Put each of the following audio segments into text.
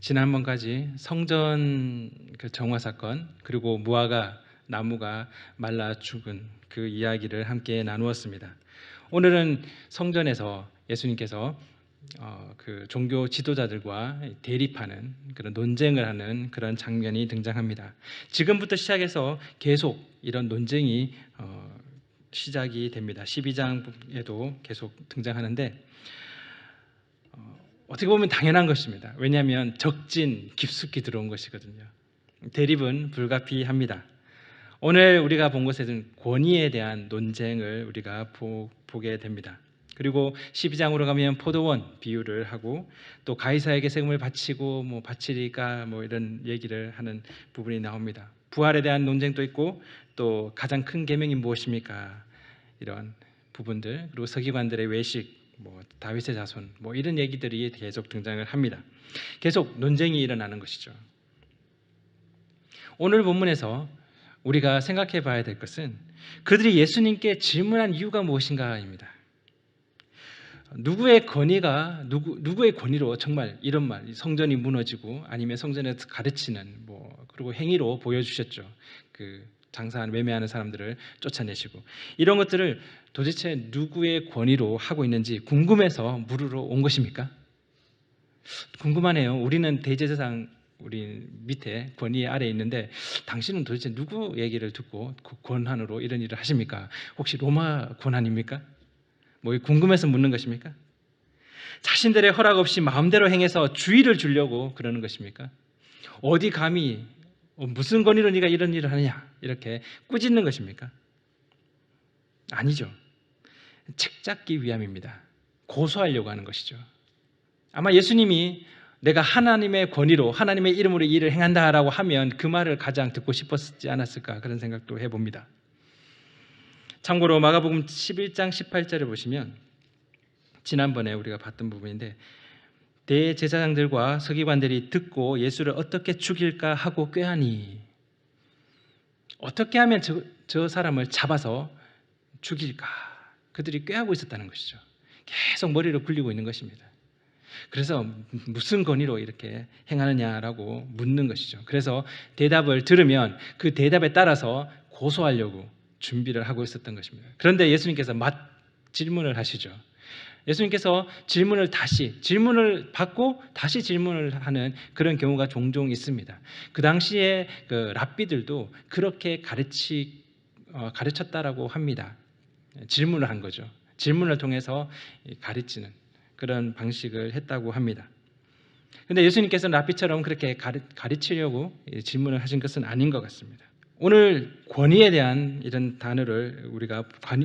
지난번까지 성전 그 정화 사건, 그리고 무화과 나무가 말라 죽은 그 이야기를 함께 나누었습니다. 오늘은 성전에서 예수님께서 그 종교 지도자들과 대립하는 그런 논쟁을 하는 그런 장면이 등장합니다. 지금부터 시작해서 계속 이런 논쟁이 시작이 됩니다. 12장에도 계속 등장하는데 어떻게 보면 당연한 것입니다. 왜냐하면 적진 깊숙이 들어온 것이거든요. 대립은 불가피합니다. 오늘 우리가 본 것에는 권위에 대한 논쟁을 우리가 보게 됩니다. 그리고 12장으로 가면 포도원 비유를 하고 또 가이사에게 세금을 바치고 바치리까 이런 얘기를 하는 부분이 나옵니다. 부활에 대한 논쟁도 있고 또 가장 큰 계명이 무엇입니까? 이런 부분들, 그리고 서기관들의 외식, 다윗의 자손, 이런 얘기들이 계속 등장을 합니다. 계속 논쟁이 일어나는 것이죠. 오늘 본문에서 우리가 생각해 봐야 될 것은 그들이 예수님께 질문한 이유가 무엇인가입니다. 누구의 권위로 정말 이런 말, 성전이 무너지고 아니면 성전에서 가르치는 그리고 행위로 보여주셨죠. 그 장사하는 매매하는 사람들을 쫓아내시고 이런 것들을 도대체 누구의 권위로 하고 있는지 궁금해서 물으러 온 것입니까? 궁금하네요. 우리는 대제사장 우리 밑에 권위 아래에 있는데 당신은 도대체 누구 얘기를 듣고 그 권한으로 이런 일을 하십니까? 혹시 로마 권한입니까? 궁금해서 묻는 것입니까? 자신들의 허락 없이 마음대로 행해서 주의를 주려고 그러는 것입니까? 어디 감히 무슨 권위로 네가 이런 일을 하느냐 이렇게 꾸짖는 것입니까? 아니죠. 책 잡기 위함입니다. 고소하려고 하는 것이죠. 아마 예수님이 내가 하나님의 권위로 하나님의 이름으로 일을 행한다라고 하면 그 말을 가장 듣고 싶었지 않았을까 그런 생각도 해봅니다. 참고로 마가복음 11장 18절을 보시면 지난번에 우리가 봤던 부분인데 대제사장들과 서기관들이 듣고 예수를 어떻게 죽일까 하고 꾀하니 어떻게 하면 저 사람을 잡아서 죽일까 그들이 꾀하고 있었다는 것이죠. 계속 머리를 굴리고 있는 것입니다. 그래서 무슨 권위로 이렇게 행하느냐라고 묻는 것이죠. 그래서 대답을 들으면 그 대답에 따라서 고소하려고 준비를 하고 있었던 것입니다. 그런데 예수님께서 질문을 하시죠. 예수님께서 질문을 받고 다시 질문을 하는 그런 경우가 종종 있습니다. 그 당시에 그 랍비들도 그렇게 가르쳤다라고 합니다. 질문을 한 거죠. 질문을 통해서 가르치는 그런 방식을 했다고 합니다. 그런데 예수님께서는 랍비처럼 그렇게 가르치려고 질문을 하신 것은 아닌 것 같습니다. 오늘 권위에 대한 이런 단어를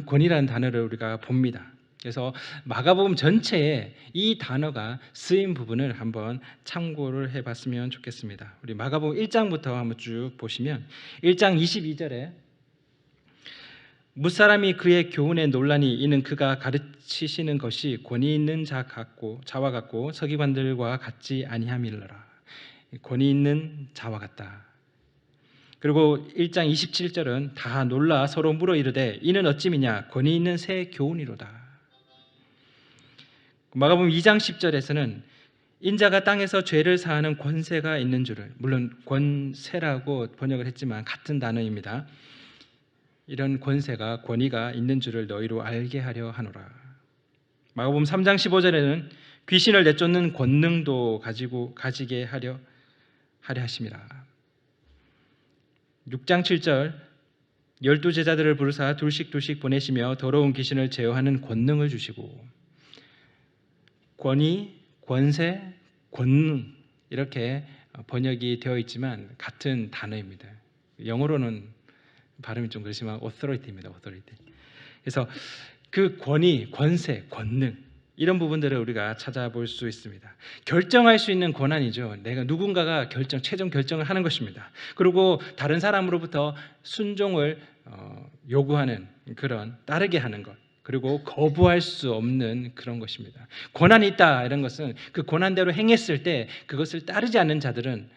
권위라는 단어를 우리가 봅니다. 그래서 마가복음 전체에 이 단어가 쓰인 부분을 한번 참고를 해봤으면 좋겠습니다. 우리 마가복음 1장부터 한번 쭉 보시면 1장 22절에 무사람이 그의 교훈에 논란이 이는 그가 가르치시는 것이 권위 있는 자와 같고 서기관들과 같지 아니함이러라. 권위 있는 자와 같다. 그리고 1장 27절은 다 놀라 서로 물어 이르되 이는 어찌미냐 권위 있는 새 교훈이로다. 마가복음 2장 10절에서는 인자가 땅에서 죄를 사하는 권세가 있는 줄을, 물론 권세라고 번역을 했지만 같은 단어입니다. 이런 권위가 있는 줄을 너희로 알게 하려 하노라. 마가복음 3장 15절에는 귀신을 내쫓는 권능도 가지게 하려 하심이라. 6장 7절 12제자들을 부르사 둘씩 보내시며 더러운 귀신을 제어하는 권능을 주시고 권위, 권세, 권능 이렇게 번역이 되어 있지만 같은 단어입니다. 영어로는 발음이 좀 그렇지만 authority입니다. authority. 그래서 그 권위, 권세, 권능 이런 부분들을 우리가 찾아볼 수 있습니다. 결정할 수 있는 권한이죠. 누군가가 최종 결정을 하는 것입니다. 그리고 다른 사람으로부터 순종을 요구하는 따르게 하는 것. 그리고 거부할 수 없는 그런 것입니다. 권한이 있다 이런 것은 그 권한대로 행했을 때 그것을 따르지 않는 자들은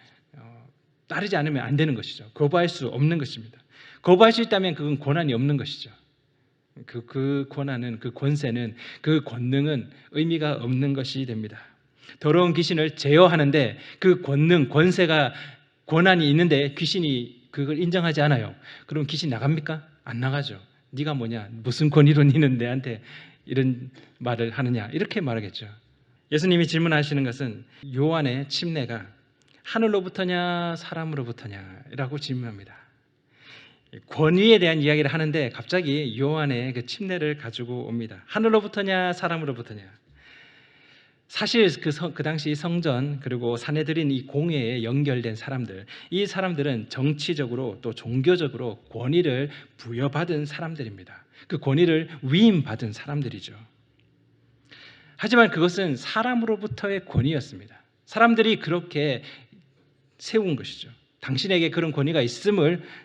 따르지 않으면 안 되는 것이죠. 거부할 수 없는 것입니다. 거부할 수 있다면 그건 권한이 없는 것이죠. 그 권한은, 그 권세는, 그 권능은 의미가 없는 것이 됩니다. 더러운 귀신을 제어하는데 그 권능, 권세가 권한이 있는데 귀신이 그걸 인정하지 않아요. 그럼 귀신 나갑니까? 안 나가죠. 네가 뭐냐? 무슨 권위로 니는 내한테 이런 말을 하느냐? 이렇게 말하겠죠. 예수님이 질문하시는 것은 요한의 침례가 하늘로부터냐 사람으로부터냐 라고 질문합니다. 권위에 대한 이야기를 하는데 갑자기 요한의 그 침례를 가지고 옵니다. 하늘로부터냐 사람으로부터냐. 사실 그 당시 성전 그리고 사내들인 이 공회에 연결된 사람들, 이 사람들은 정치적으로 또 종교적으로 권위를 부여받은 사람들입니다. 그 권위를 위임받은 사람들이죠. 하지만 그것은 사람으로부터의 권위였습니다. 사람들이 그렇게 세운 것이죠. 당신에게 그런 권위가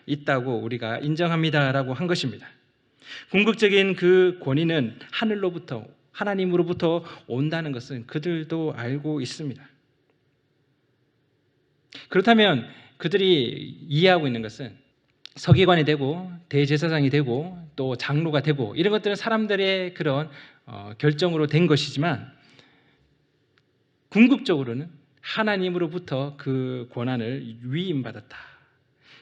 있다고 우리가 인정합니다라고 한 것입니다. 궁극적인 그 권위는 하나님으로부터 온다는 것은 그들도 알고 있습니다. 그렇다면 그들이 이해하고 있는 것은 서기관이 되고 대제사장이 되고 또 장로가 되고 이런 것들은 사람들의 그런 결정으로 된 것이지만 궁극적으로는 하나님으로부터 그 권한을 위임받았다.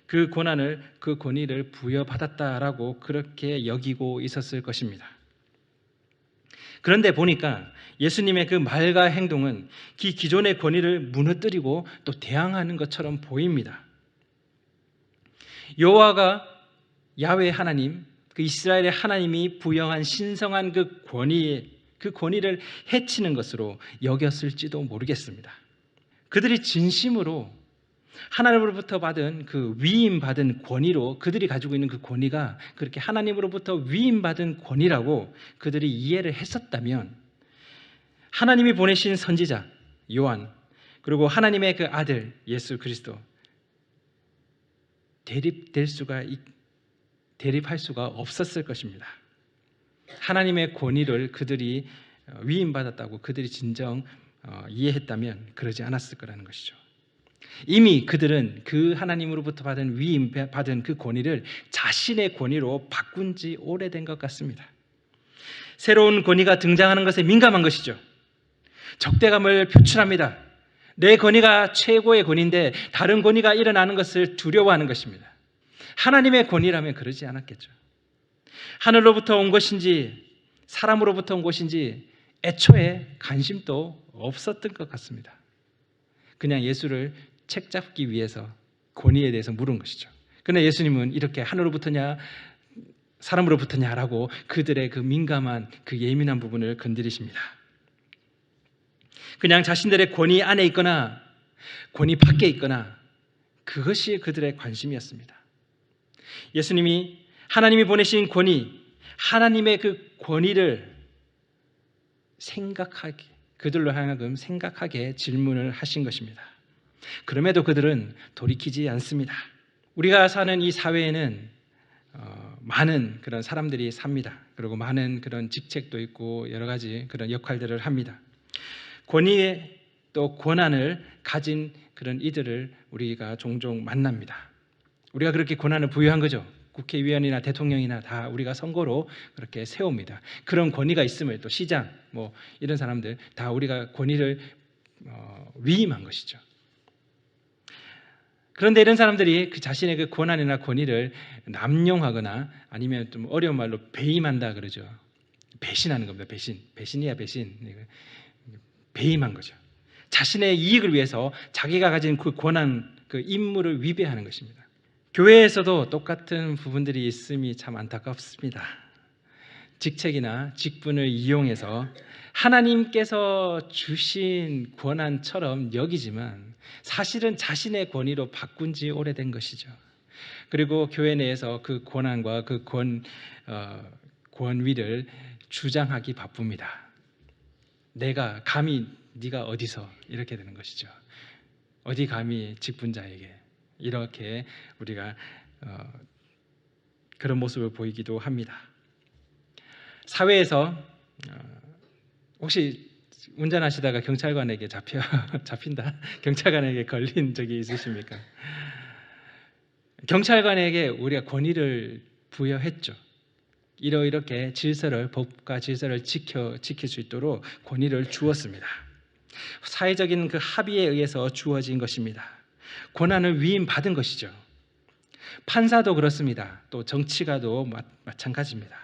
그 권위를 부여받았다라고 그렇게 여기고 있었을 것입니다. 그런데 보니까 예수님의 그 말과 행동은 기존의 권위를 무너뜨리고 또 대항하는 것처럼 보입니다. 여호와가 야훼 하나님, 그 이스라엘의 하나님이 부여한 신성한 그 권위를 해치는 것으로 여겼을지도 모르겠습니다. 그들이 진심으로 하나님으로부터 받은 그 위임받은 권위로 그들이 가지고 있는 그 권위가 그렇게 하나님으로부터 위임받은 권위라고 그들이 이해를 했었다면 하나님이 보내신 선지자 요한 그리고 하나님의 그 아들 예수 그리스도 대립할 수가 없었을 것입니다. 하나님의 권위를 그들이 위임받았다고 그들이 진정 이해했다면 그러지 않았을 거라는 것이죠. 이미 그들은 그 하나님으로부터 받은 그 권위를 자신의 권위로 바꾼 지 오래된 것 같습니다. 새로운 권위가 등장하는 것에 민감한 것이죠. 적대감을 표출합니다. 내 권위가 최고의 권위인데 다른 권위가 일어나는 것을 두려워하는 것입니다. 하나님의 권위라면 그러지 않았겠죠. 하늘로부터 온 것인지 사람으로부터 온 것인지 애초에 관심도 없었던 것 같습니다. 그냥 예수를 책잡기 위해서 권위에 대해서 물은 것이죠. 그러나 예수님은 이렇게 하늘로부터냐 사람으로부터냐라고 그들의 그 민감한 그 예민한 부분을 건드리십니다. 그냥 자신들의 권위 안에 있거나 권위 밖에 있거나 그것이 그들의 관심이었습니다. 예수님이 하나님이 보내신 권위, 하나님의 그 권위를 그들로 하여금 생각하게 질문을 하신 것입니다. 그럼에도 그들은 돌이키지 않습니다. 우리가 사는 이 사회에는 많은 그런 사람들이 삽니다. 그리고 많은 그런 직책도 있고 여러 가지 그런 역할들을 합니다. 권위에 또 권한을 가진 그런 이들을 우리가 종종 만납니다. 우리가 그렇게 권한을 부여한 거죠. 국회의원이나 대통령이나 다 우리가 선거로 그렇게 세웁니다. 그런 권위가 있음을 또 시장 이런 사람들 다 우리가 권위를 위임한 것이죠. 그런데 이런 사람들이 그 자신의 그 권한이나 권위를 남용하거나 아니면 좀 어려운 말로 배임한다 그러죠. 배신하는 겁니다. 배신이야 배신. 배임한 거죠. 자신의 이익을 위해서 자기가 가진 그 권한, 그 임무를 위배하는 것입니다. 교회에서도 똑같은 부분들이 있음이 참 안타깝습니다. 직책이나 직분을 이용해서 하나님께서 주신 권한처럼 여기지만 사실은 자신의 권위로 바꾼 지 오래된 것이죠. 그리고 교회 내에서 그 권한과 그 권위를 주장하기 바쁩니다. 내가 감히 네가 어디서 이렇게 되는 것이죠. 어디 감히 직분자에게 이렇게 우리가 그런 모습을 보이기도 합니다. 사회에서 혹시 운전하시다가 경찰관에게 잡힌다? 경찰관에게 걸린 적이 있으십니까? 경찰관에게 우리가 권위를 부여했죠. 이렇게 법과 질서를 지킬 수 있도록 권위를 주었습니다. 사회적인 그 합의에 의해서 주어진 것입니다. 권한을 위임받은 것이죠. 판사도 그렇습니다. 또 정치가도 마찬가지입니다.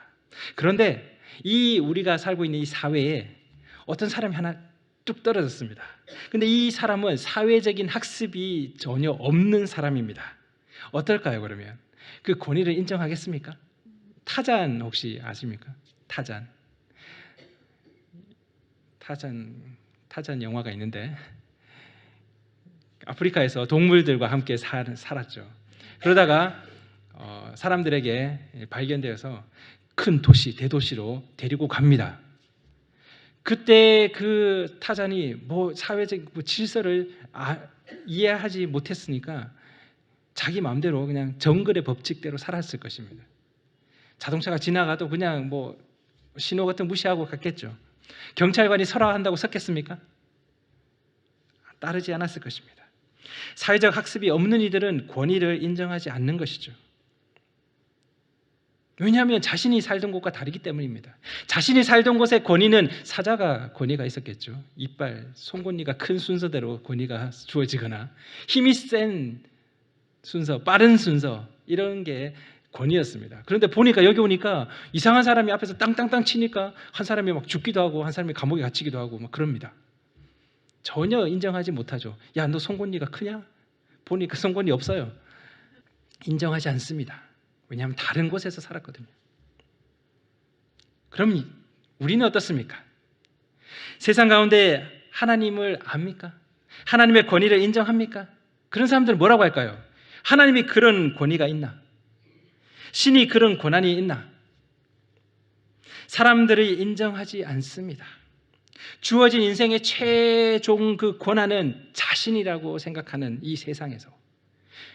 그런데 이 우리가 살고 있는 이 사회에 어떤 사람이 하나 뚝 떨어졌습니다. 근데 이 사람은 사회적인 학습이 전혀 없는 사람입니다. 어떨까요, 그러면? 그 권위를 인정하겠습니까? 타잔 혹시 아십니까? 타잔 영화가 있는데 아프리카에서 동물들과 함께 살았죠. 그러다가 사람들에게 발견되어서 큰 도시, 대도시로 데리고 갑니다. 그때 그 타잔이 사회적 질서를 이해하지 못했으니까 자기 마음대로 그냥 정글의 법칙대로 살았을 것입니다. 자동차가 지나가도 그냥 신호 같은 무시하고 갔겠죠. 경찰관이 설화한다고 섰겠습니까? 따르지 않았을 것입니다. 사회적 학습이 없는 이들은 권위를 인정하지 않는 것이죠. 왜냐하면 자신이 살던 곳과 다르기 때문입니다. 자신이 살던 곳의 권위는 사자가 권위가 있었겠죠. 이빨, 송곳니가 큰 순서대로 권위가 주어지거나 힘이 센 순서, 빠른 순서 이런 게 권위였습니다. 그런데 보니까 여기 오니까 이상한 사람이 앞에서 땅땅땅 치니까 한 사람이 막 죽기도 하고 한 사람이 감옥에 갇히기도 하고 막 그럽니다. 전혀 인정하지 못하죠. 야, 너 송곳니가 크냐? 보니까 송곳니 없어요. 인정하지 않습니다. 왜냐하면 다른 곳에서 살았거든요. 그럼 우리는 어떻습니까? 세상 가운데 하나님을 압니까? 하나님의 권위를 인정합니까? 그런 사람들은 뭐라고 할까요? 하나님이 그런 권위가 있나? 신이 그런 권한이 있나? 사람들이 인정하지 않습니다. 주어진 인생의 최종 그 권한은 자신이라고 생각하는 이 세상에서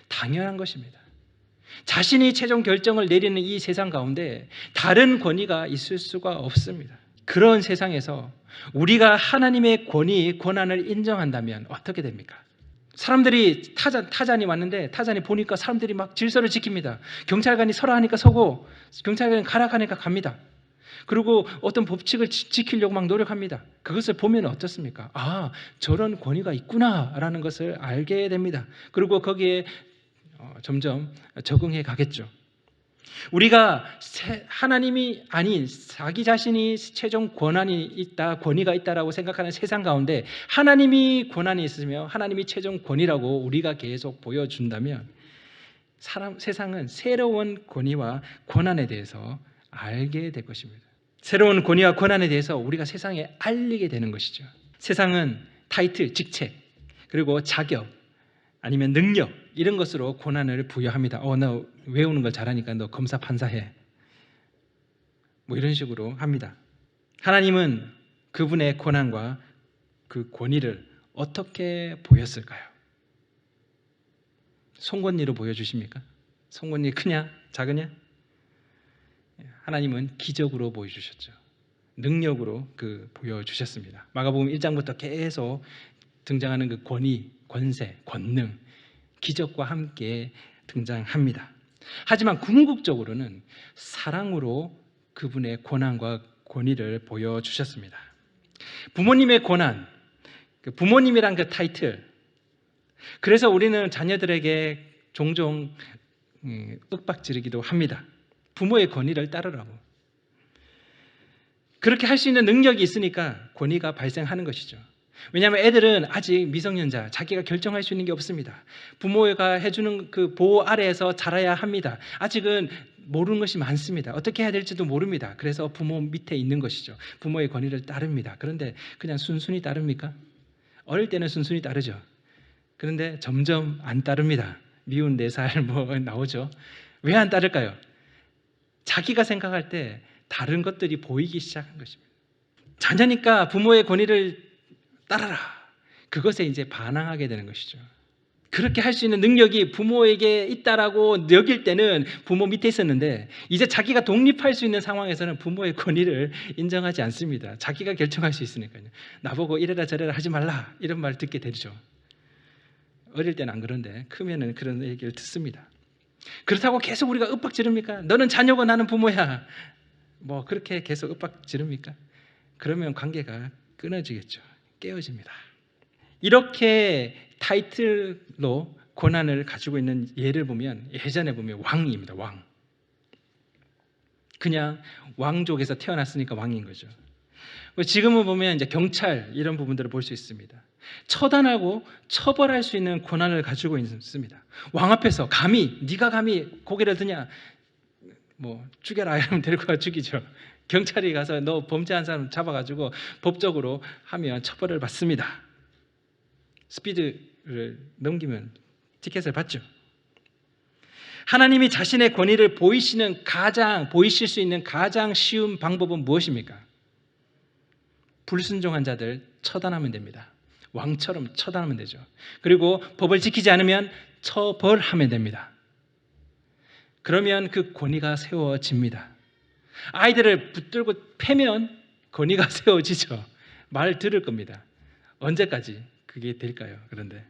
당연한 것입니다. 자신이 최종 결정을 내리는 이 세상 가운데 다른 권위가 있을 수가 없습니다. 그런 세상에서 우리가 하나님의 권한을 인정한다면 어떻게 됩니까? 사람들이 타잔이 왔는데 타잔이 보니까 사람들이 막 질서를 지킵니다. 경찰관이 서라하니까 서고 경찰관이 가라 하니까 갑니다. 그리고 어떤 법칙을 지키려고 막 노력합니다. 그것을 보면 어떻습니까? 아, 저런 권위가 있구나라는 것을 알게 됩니다. 그리고 거기에 점점 적응해 가겠죠. 우리가 하나님이 아닌 자기 자신이 최종 권위가 있다라고 생각하는 세상 가운데 하나님이 권한이 있으며 하나님이 최종 권위라고 우리가 계속 보여준다면 세상은 새로운 권위와 권한에 대해서 알게 될 것입니다. 새로운 권위와 권한에 대해서 우리가 세상에 알리게 되는 것이죠. 세상은 타이틀, 직책, 그리고 자격, 아니면 능력 이런 것으로 권한을 부여합니다. 너 외우는 걸 잘하니까 너 검사 판사해. 이런 식으로 합니다. 하나님은 그분의 권한과 그 권위를 어떻게 보였을까요? 송곳니로 보여주십니까? 송곳니 크냐? 작으냐? 하나님은 기적으로 보여주셨죠. 능력으로 보여주셨습니다. 마가복음 1장부터 계속 등장하는 그 권위, 권세, 권능, 기적과 함께 등장합니다. 하지만 궁극적으로는 사랑으로 그분의 권한과 권위를 보여주셨습니다. 부모님의 권한, 부모님이란 그 타이틀, 그래서 우리는 자녀들에게 종종 윽박지르기도 합니다. 부모의 권위를 따르라고. 그렇게 할 수 있는 능력이 있으니까 권위가 발생하는 것이죠. 왜냐하면 애들은 아직 미성년자, 자기가 결정할 수 있는 게 없습니다. 부모가 해주는 그 보호 아래에서 자라야 합니다. 아직은 모르는 것이 많습니다. 어떻게 해야 될지도 모릅니다. 그래서 부모 밑에 있는 것이죠. 부모의 권위를 따릅니다. 그런데 그냥 순순히 따릅니까? 어릴 때는 순순히 따르죠. 그런데 점점 안 따릅니다. 미운 4살 나오죠. 왜 안 따를까요? 자기가 생각할 때 다른 것들이 보이기 시작한 것입니다. 자녀니까 부모의 권위를 따라라. 그것에 이제 반항하게 되는 것이죠. 그렇게 할 수 있는 능력이 부모에게 있다라고 여길 때는 부모 밑에 있었는데 이제 자기가 독립할 수 있는 상황에서는 부모의 권위를 인정하지 않습니다. 자기가 결정할 수 있으니까요. 나보고 이래라 저래라 하지 말라 이런 말 듣게 되죠. 어릴 때는 안 그런데 크면은 그런 얘기를 듣습니다. 그렇다고 계속 우리가 윽박 지릅니까? 너는 자녀고 나는 부모야. 그렇게 계속 윽박 지릅니까? 그러면 관계가 끊어지겠죠. 깨어집니다. 이렇게 타이틀로 권한을 가지고 있는 예를 보면 예전에 보면 왕입니다. 왕. 그냥 왕족에서 태어났으니까 왕인 거죠. 지금은 보면 이제 경찰 이런 부분들을 볼 수 있습니다. 처단하고 처벌할 수 있는 권한을 가지고 있습니다. 왕 앞에서 감히 네가 감히 고개를 드냐 뭐 죽여라 이러면 데리고 가 죽이죠. 경찰이 가서 너 범죄한 사람 잡아가지고 법적으로 하면 처벌을 받습니다. 스피드를 넘기면 티켓을 받죠. 하나님이 자신의 권위를 보이실 수 있는 가장 쉬운 방법은 무엇입니까? 불순종한 자들 처단하면 됩니다. 왕처럼 처단하면 되죠. 그리고 법을 지키지 않으면 처벌하면 됩니다. 그러면 그 권위가 세워집니다. 아이들을 붙들고 패면 권위가 세워지죠. 말 들을 겁니다. 언제까지 그게 될까요? 그런데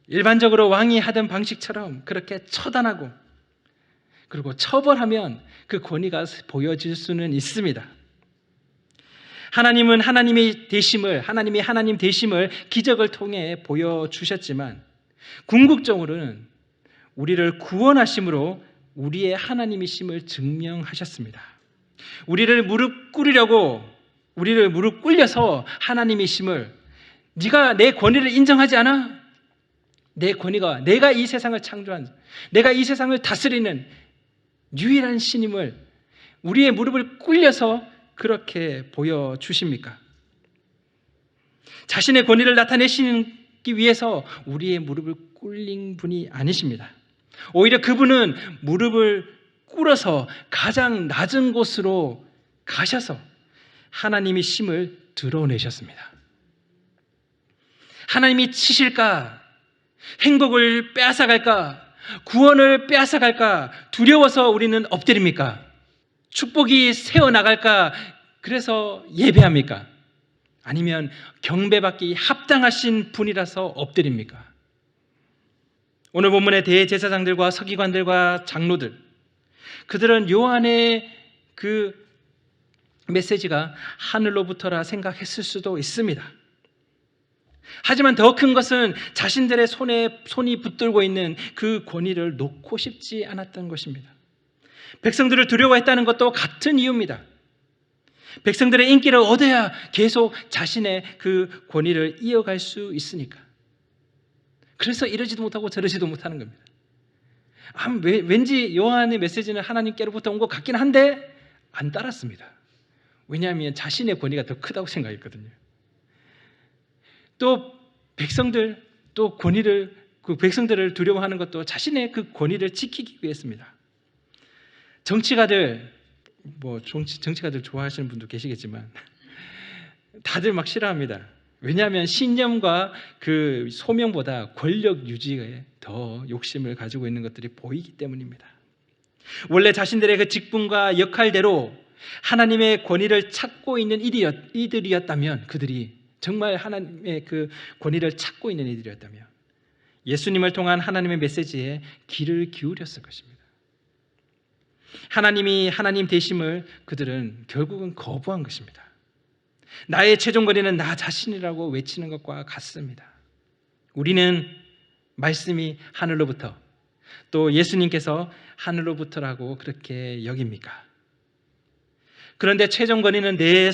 일반적으로 왕이 하던 방식처럼 그렇게 처단하고 그리고 처벌하면 그 권위가 보여질 수는 있습니다. 하나님은 하나님이 하나님 되심을 기적을 통해 보여주셨지만 궁극적으로는 우리를 구원하심으로 우리의 하나님이심을 증명하셨습니다. 우리를 무릎 꿇려서 하나님이심을 네가 내 권위를 인정하지 않아? 내 권위가 내가 이 세상을 창조한 내가 이 세상을 다스리는 유일한 신임을 우리의 무릎을 꿇려서 그렇게 보여주십니까? 자신의 권위를 나타내시기 위해서 우리의 무릎을 꿇린 분이 아니십니다. 오히려 그분은 무릎을 꿇어서 가장 낮은 곳으로 가셔서 하나님의 심을 드러내셨습니다. 하나님이 치실까? 행복을 빼앗아갈까? 구원을 빼앗아갈까? 두려워서 우리는 엎드립니까? 축복이 새어나갈까? 그래서 예배합니까? 아니면 경배받기 합당하신 분이라서 엎드립니까? 오늘 본문의 대제사장들과 서기관들과 장로들, 그들은 요한의 그 메시지가 하늘로부터라 생각했을 수도 있습니다. 하지만 더 큰 것은 자신들의 손이 붙들고 있는 그 권위를 놓고 싶지 않았던 것입니다. 백성들을 두려워했다는 것도 같은 이유입니다. 백성들의 인기를 얻어야 계속 자신의 그 권위를 이어갈 수 있으니까. 그래서 이러지도 못하고 저러지도 못하는 겁니다. 왠지 요한의 메시지는 하나님께로부터 온 것 같긴 한데 안 따랐습니다. 왜냐하면 자신의 권위가 더 크다고 생각했거든요. 또 백성들을 두려워하는 것도 자신의 그 권위를 지키기 위해서입니다. 정치가들 좋아하시는 분도 계시겠지만 다들 막 싫어합니다. 왜냐하면 신념과 그 소명보다 권력 유지에 더 욕심을 가지고 있는 것들이 보이기 때문입니다. 원래 자신들의 그 직분과 역할대로 하나님의 권위를 찾고 있는 이들이었다면, 그들이 정말 하나님의 그 권위를 찾고 있는 이들이었다면 예수님을 통한 하나님의 메시지에 귀를 기울였을 것입니다. 하나님이 하나님 되심을 그들은 결국은 거부한 것입니다. 나의 최종 권위는 나 자신이라고 외치는 것과 같습니다. 우리는 말씀이 하늘로부터, 또 예수님께서 하늘로부터라고 그렇게 여깁니까? 그런데 최종 권위는 내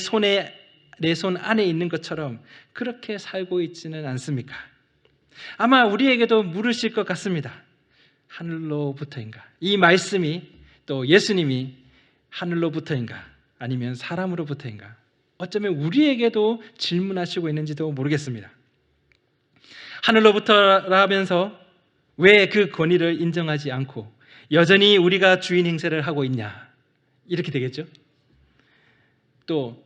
손 안에 있는 것처럼 그렇게 살고 있지는 않습니까? 아마 우리에게도 물으실 것 같습니다. 하늘로부터인가? 이 말씀이, 또 예수님이 하늘로부터인가? 아니면 사람으로부터인가? 어쩌면 우리에게도 질문하시고 있는지도 모르겠습니다. 하늘로부터라면서 왜 그 권위를 인정하지 않고 여전히 우리가 주인 행세를 하고 있냐? 이렇게 되겠죠? 또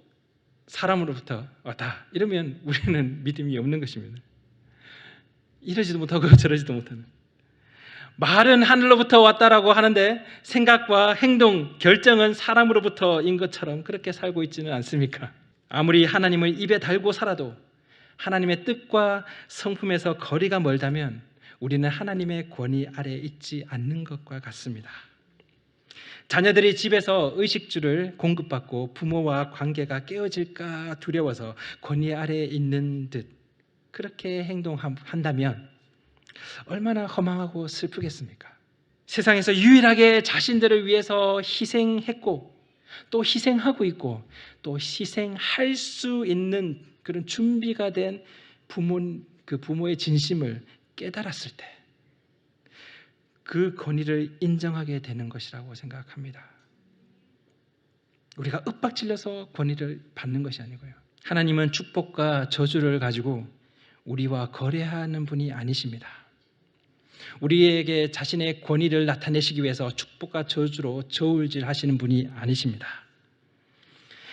사람으로부터 왔다 이러면 우리는 믿음이 없는 것입니다. 이러지도 못하고 저러지도 못하는, 말은 하늘로부터 왔다라고 하는데 생각과 행동, 결정은 사람으로부터인 것처럼 그렇게 살고 있지는 않습니까? 아무리 하나님을 입에 달고 살아도 하나님의 뜻과 성품에서 거리가 멀다면 우리는 하나님의 권위 아래에 있지 않는 것과 같습니다. 자녀들이 집에서 의식주를 공급받고 부모와 관계가 깨어질까 두려워서 권위 아래에 있는 듯 그렇게 행동한다면 얼마나 허망하고 슬프겠습니까? 세상에서 유일하게 자신들을 위해서 희생했고 또 희생하고 있고 또 희생할 수 있는 그런 준비가 된 그 부모의 진심을 깨달았을 때 그 권위를 인정하게 되는 것이라고 생각합니다. 우리가 윽박질러서 권위를 받는 것이 아니고요. 하나님은 축복과 저주를 가지고 우리와 거래하는 분이 아니십니다. 우리에게 자신의 권위를 나타내시기 위해서 축복과 저주로 저울질하시는 분이 아니십니다.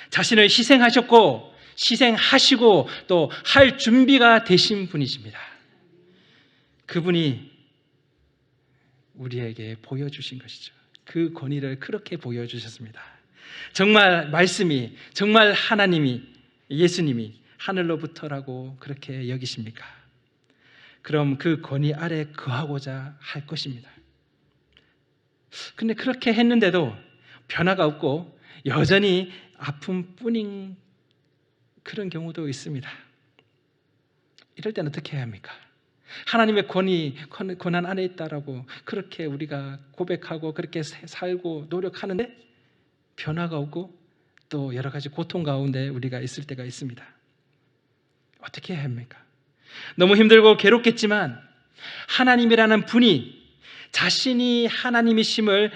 자신을 희생하셨고 희생하시고 또 할 준비가 되신 분이십니다. 그분이 우리에게 보여주신 것이죠. 그 권위를 그렇게 보여주셨습니다. 정말 말씀이, 정말 하나님이, 예수님이 하늘로부터라고 그렇게 여기십니까? 그럼 그 권위 아래 거하고자 할 것입니다. 근데 그렇게 했는데도 변화가 없고 여전히 아픔뿐인 그런 경우도 있습니다. 이럴 때는 어떻게 해야 합니까? 하나님의 권한 안에 있다라고 그렇게 우리가 고백하고 그렇게 살고 노력하는데 변화가 없고 또 여러 가지 고통 가운데 우리가 있을 때가 있습니다. 어떻게 해야 합니까? 너무 힘들고 괴롭겠지만 하나님이라는 분이 자신이 하나님이심을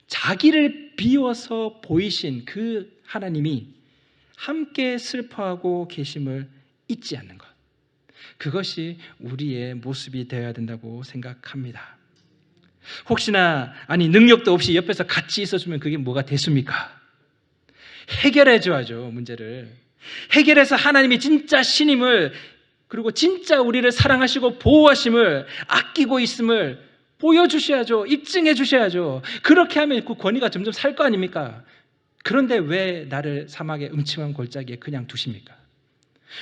자기를 비워서 보이신 그 하나님이 함께 슬퍼하고 계심을 잊지 않는 것, 그것이 우리의 모습이 되어야 된다고 생각합니다. 혹시나 능력도 없이 옆에서 같이 있어주면 그게 뭐가 됐습니까? 해결해 줘야죠. 문제를 해결해서 하나님이 진짜 신임을, 그리고 진짜 우리를 사랑하시고 보호하심을, 아끼고 있음을 보여주셔야죠. 입증해 주셔야죠. 그렇게 하면 그 권위가 점점 살 거 아닙니까? 그런데 왜 나를 사막의 음침한 골짜기에 그냥 두십니까?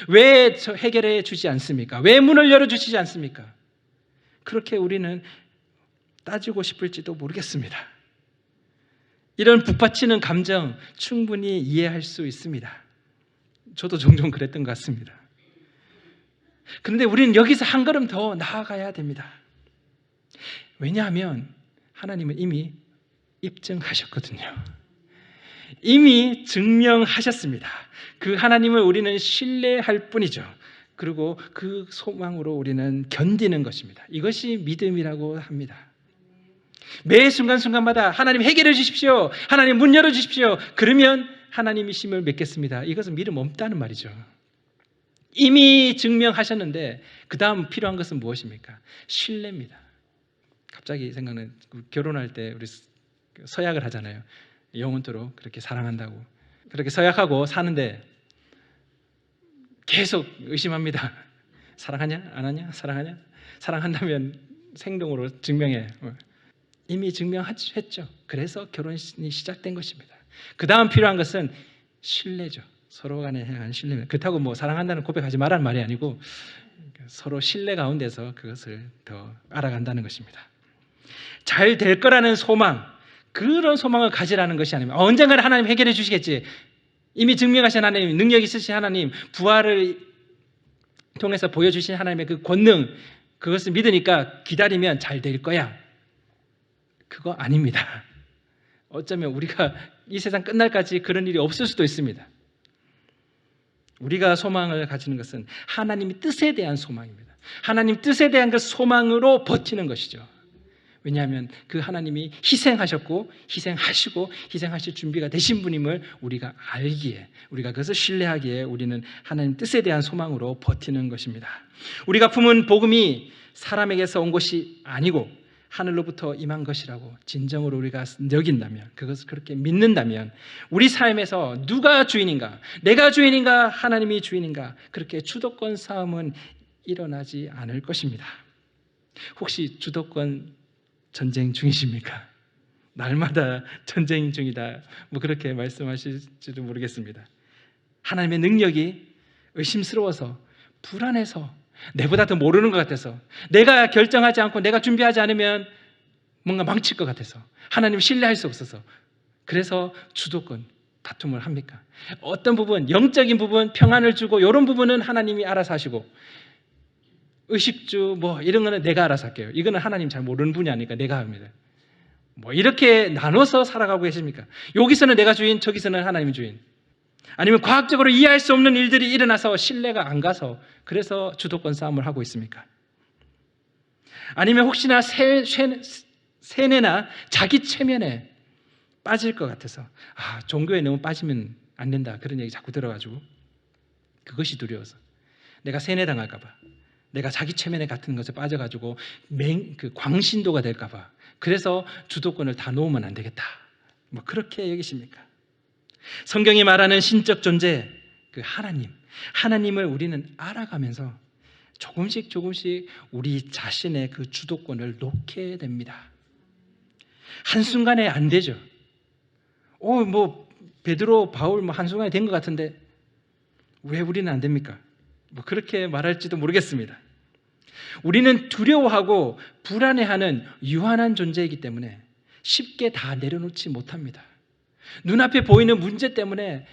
왜 해결해 주지 않습니까? 왜 문을 열어주시지 않습니까? 그렇게 우리는 따지고 싶을지도 모르겠습니다. 이런 북받치는 감정 충분히 이해할 수 있습니다. 저도 종종 그랬던 것 같습니다. 그런데 우리는 여기서 한 걸음 더 나아가야 됩니다. 왜냐하면 하나님은 이미 입증하셨거든요. 이미 증명하셨습니다. 그 하나님을 우리는 신뢰할 뿐이죠. 그리고 그 소망으로 우리는 견디는 것입니다. 이것이 믿음이라고 합니다. 매 순간순간마다 하나님 해결해 주십시오. 하나님 문 열어 주십시오. 그러면 하나님이심을 믿겠습니다. 이것은 믿음 없다는 말이죠. 이미 증명하셨는데 그 다음 필요한 것은 무엇입니까? 신뢰입니다. 갑자기 생각나는, 결혼할 때 우리 서약을 하잖아요. 영원토록 그렇게 사랑한다고. 그렇게 서약하고 사는데 계속 의심합니다. 사랑하냐? 안 하냐? 사랑하냐? 사랑한다면 행동으로 증명해. 이미 증명했죠. 그래서 결혼이 시작된 것입니다. 그 다음 필요한 것은 신뢰죠. 서로 간에 향한 신뢰입니다. 그렇다고 뭐 사랑한다는 고백하지 말라는 말이 아니고 서로 신뢰 가운데서 그것을 더 알아간다는 것입니다. 잘 될 거라는 소망, 그런 소망을 가지라는 것이 아닙니다. 언젠가는 하나님 해결해 주시겠지. 이미 증명하신 하나님, 능력 있으신 하나님, 부활을 통해서 보여주신 하나님의 그 권능, 그것을 믿으니까 기다리면 잘 될 거야. 그거 아닙니다. 어쩌면 우리가 이 세상 끝날까지 그런 일이 없을 수도 있습니다. 우리가 소망을 가지는 것은 하나님의 뜻에 대한 소망입니다. 하나님 뜻에 대한 그 소망으로 버티는 것이죠. 왜냐하면 그 하나님이 희생하셨고 희생하시고 희생하실 준비가 되신 분임을 우리가 알기에, 우리가 그것을 신뢰하기에 우리는 하나님 뜻에 대한 소망으로 버티는 것입니다. 우리가 품은 복음이 사람에게서 온 것이 아니고 하늘로부터 임한 것이라고 진정으로 우리가 여긴다면, 그것을 그렇게 믿는다면 우리 삶에서 누가 주인인가, 내가 주인인가, 하나님이 주인인가, 그렇게 주도권 싸움은 일어나지 않을 것입니다. 혹시 주도권 전쟁 중이십니까? 날마다 전쟁 중이다, 뭐 그렇게 말씀하실지도 모르겠습니다. 하나님의 능력이 의심스러워서, 불안해서, 내보다 더 모르는 것 같아서, 내가 결정하지 않고 내가 준비하지 않으면 뭔가 망칠 것 같아서, 하나님 신뢰할 수 없어서, 그래서 주도권 다툼을 합니까? 어떤 부분, 영적인 부분, 평안을 주고 이런 부분은 하나님이 알아서 하시고, 의식주 뭐 이런 거는 내가 알아서 할게요. 이거는 하나님 잘 모르는 분이 아니니까 내가 합니다. 뭐 이렇게 나눠서 살아가고 계십니까? 여기서는 내가 주인, 저기서는 하나님이 주인. 아니면 과학적으로 이해할 수 없는 일들이 일어나서 신뢰가 안 가서 그래서 주도권 싸움을 하고 있습니까? 아니면 혹시나 세뇌나 자기 체면에 빠질 것 같아서, 종교에 너무 빠지면 안 된다, 그런 얘기 자꾸 들어가지고 그것이 두려워서, 내가 세뇌당할까 봐, 내가 자기 체면에 같은 것에 빠져가지고 광신도가 될까 봐, 그래서 주도권을 다 놓으면 안 되겠다, 뭐 그렇게 여기십니까? 성경이 말하는 신적 존재, 그 하나님을 우리는 알아가면서 조금씩 우리 자신의 그 주도권을 놓게 됩니다. 한순간에 안 되죠. 뭐 베드로, 바울 뭐 한순간에 된 것 같은데 왜 우리는 안 됩니까? 뭐 그렇게 말할지도 모르겠습니다. 우리는 두려워하고 불안해하는 유한한 존재이기 때문에 쉽게 다 내려놓지 못합니다. 눈앞에 보이는 문제 때문에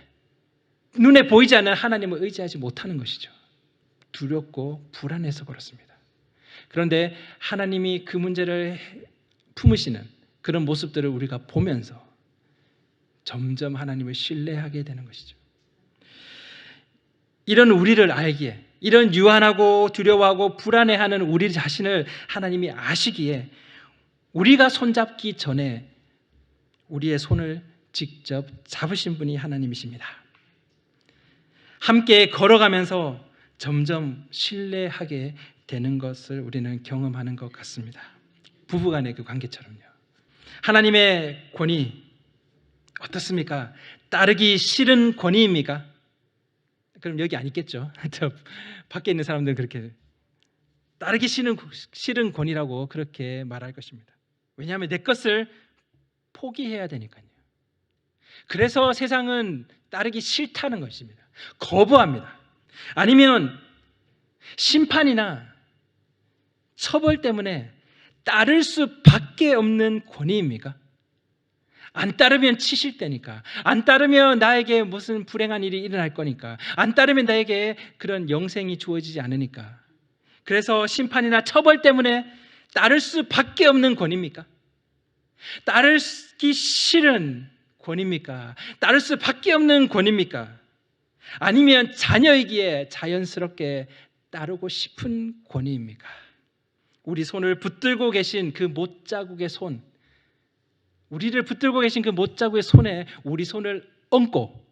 눈에 보이지 않는 하나님을 의지하지 못하는 것이죠. 두렵고 불안해서 그렇습니다. 그런데 하나님이 그 문제를 품으시는 그런 모습들을 우리가 보면서 점점 하나님을 신뢰하게 되는 것이죠. 이런 우리를 알기에, 이런 유한하고 두려워하고 불안해하는 우리 자신을 하나님이 아시기에 우리가 손잡기 전에 우리의 손을 직접 잡으신 분이 하나님이십니다. 함께 걸어가면서 점점 신뢰하게 되는 것을 우리는 경험하는 것 같습니다. 부부간의 그 관계처럼요. 하나님의 권위 어떻습니까? 따르기 싫은 권위입니까? 그럼 여기 안 있겠죠. 저 밖에 있는 사람들은 그렇게 따르기 싫은 권위라고 그렇게 말할 것입니다. 왜냐하면 내 것을 포기해야 되니까요. 그래서 세상은 따르기 싫다는 것입니다. 거부합니다. 아니면 심판이나 처벌 때문에 따를 수밖에 없는 권위입니까? 안 따르면 치실 때니까, 안 따르면 나에게 무슨 불행한 일이 일어날 거니까, 안 따르면 나에게 그런 영생이 주어지지 않으니까, 그래서 심판이나 처벌 때문에 따를 수밖에 없는 권위입니까? 따르기 싫은 권위입니까? 따를 수밖에 없는 권위입니까? 아니면 자녀이기에 자연스럽게 따르고 싶은 권위입니까? 우리 손을 붙들고 계신 그 못자국의 손, 우리를 붙들고 계신 그 못자국의 손에 우리 손을 얹고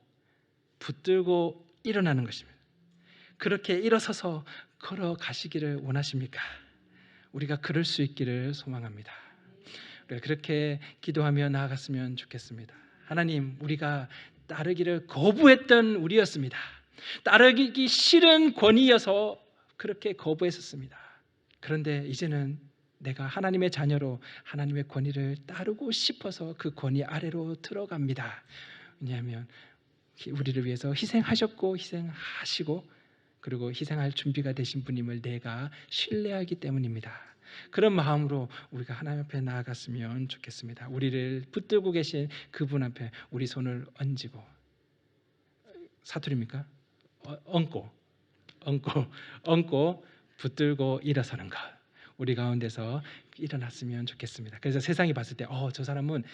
붙들고 일어나는 것입니다. 그렇게 일어서서 걸어가시기를 원하십니까? 우리가 그럴 수 있기를 소망합니다. 우리가 그렇게 기도하며 나아갔으면 좋겠습니다. 하나님, 우리가 따르기를 거부했던 우리였습니다. 따르기 싫은 권위여서 그렇게 거부했었습니다. 그런데 이제는 내가 하나님의 자녀로 하나님의 권위를 따르고 싶어서 그 권위 아래로 들어갑니다. 왜냐하면 우리를 위해서 희생하셨고 희생하시고 그리고 희생할 준비가 되신 분임을 내가 신뢰하기 때문입니다. 그런 마음으로 우리가 하나님 앞에 나아갔으면 좋겠습니다. 우리를 붙들고 계신 그분 앞에 우리 손을 얹고, 사투리입니까? 얹고 붙들고 일어서는 것, 우리 가운데서 일어났으면 좋겠습니다. 그래서 세상이 봤을 때 저 사람은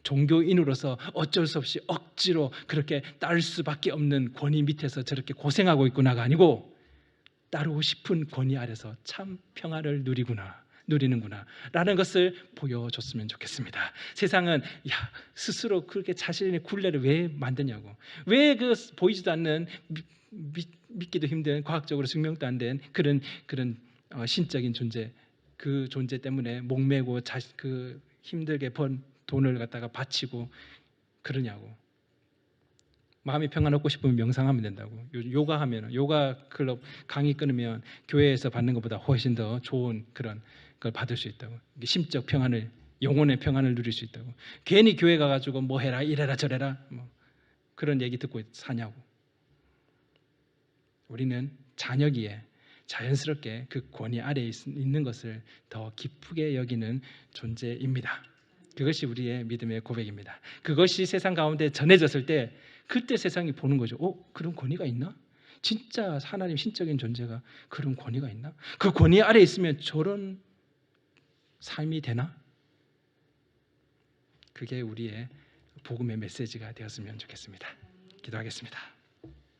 종교인으로서 어쩔 수 없이 억지로 그렇게 따를 수밖에 없는 권위 밑에서 저렇게 고생하고 있구나가 아니고, 따르고 싶은 권위 아래서 참 평화를 누리는구나 라는 것을 보여줬으면 좋겠습니다. 세상은 스스로 그렇게 자신의 굴레를 왜 만드냐고, 왜 그 보이지도 않는 믿기도 힘든, 과학적으로 증명도 안 된 그런 신적인 존재, 그 존재 때문에 목매고 그 힘들게 번 돈을 갖다가 바치고 그러냐고. 마음이 평안 얻고 싶으면 명상하면 된다고. 요가하면, 요가 클럽 강의 끊으면 교회에서 받는 것보다 훨씬 더 좋은 그런 걸 받을 수 있다고. 심적 평안을, 영혼의 평안을 누릴 수 있다고. 괜히 교회 가가지고 뭐 해라 이래라 저래라 뭐 그런 얘기 듣고 사냐고. 우리는 자녀기에 자연스럽게 그 권위 아래에 있는 것을 더 기쁘게 여기는 존재입니다. 그것이 우리의 믿음의 고백입니다. 그것이 세상 가운데 전해졌을 때 그때 세상이 보는 거죠. 그런 권위가 있나? 진짜 하나님 신적인 존재가 그런 권위가 있나? 그 권위 아래에 있으면 저런 삶이 되나? 그게 우리의 복음의 메시지가 되었으면 좋겠습니다. 기도하겠습니다.